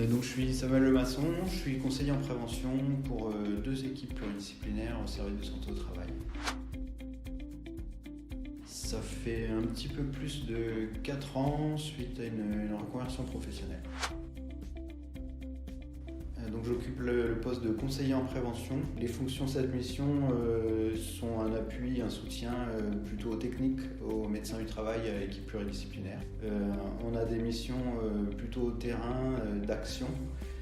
Donc je suis Samuel Lemasson, je suis conseiller en prévention pour 2 équipes pluridisciplinaires au service de santé au travail. Ça fait un petit peu plus de 4 ans suite à une reconversion professionnelle. Donc j'occupe le poste de conseiller en prévention. Les fonctions de cette mission sont un appui, un soutien plutôt technique aux médecins du travail et à l'équipe pluridisciplinaire. On a des missions plutôt au terrain d'action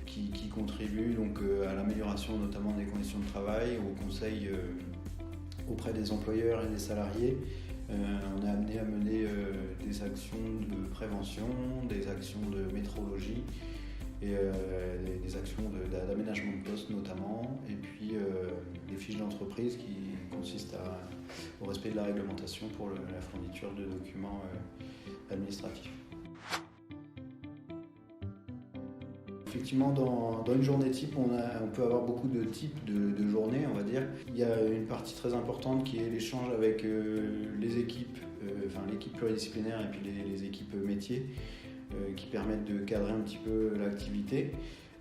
qui contribuent donc à l'amélioration notamment des conditions de travail, au conseil auprès des employeurs et des salariés. On est amené à mener des actions de prévention, des actions de métrologie, et des actions d'aménagement de poste notamment, et puis des fiches d'entreprise qui consistent au respect de la réglementation pour la fourniture de documents administratifs. Effectivement, dans une journée type, on peut avoir beaucoup de types de journées, on va dire. Il y a une partie très importante qui est l'échange avec les équipes, l'équipe pluridisciplinaire et puis les équipes métiers, qui permettent de cadrer un petit peu l'activité.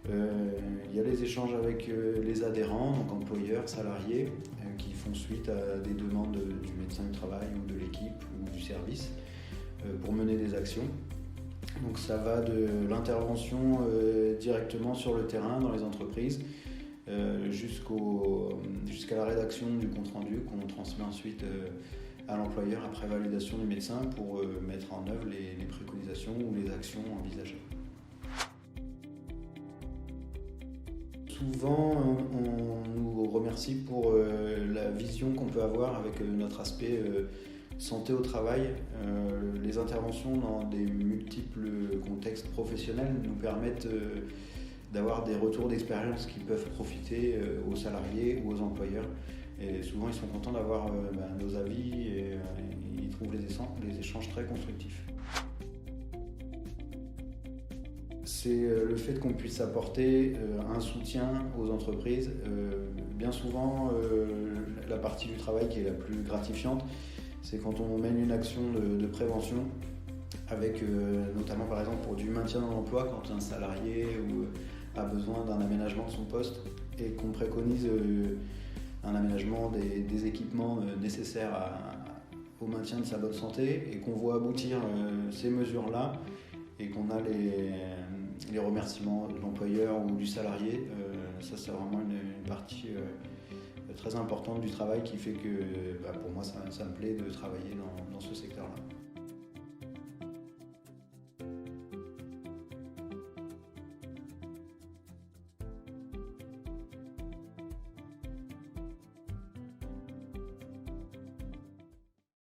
Il y a les échanges avec les adhérents, donc employeurs, salariés, qui font suite à des demandes du médecin du travail ou de l'équipe ou du service pour mener des actions. Donc ça va de l'intervention directement sur le terrain dans les entreprises jusqu'à la rédaction du compte-rendu qu'on transmet ensuite à l'employeur après validation du médecin pour mettre en œuvre les préconisations ou les actions envisagées. Souvent, on nous remercie pour la vision qu'on peut avoir avec notre aspect santé au travail. Les interventions dans des multiples contextes professionnels nous permettent d'avoir des retours d'expérience qui peuvent profiter aux salariés ou aux employeurs. Et souvent, ils sont contents d'avoir nos avis et ils trouvent les échanges très constructifs. C'est le fait qu'on puisse apporter un soutien aux entreprises. Bien souvent, la partie du travail qui est la plus gratifiante, c'est quand on mène une action de prévention avec notamment par exemple pour du maintien dans l'emploi, quand un salarié a besoin d'un aménagement de son poste et qu'on préconise un aménagement des équipements nécessaires au maintien de sa bonne santé et qu'on voit aboutir ces mesures-là et qu'on a les remerciements de l'employeur ou du salarié. Ça c'est vraiment une partie très importante du travail qui fait que pour moi ça me plaît de travailler dans ce secteur-là.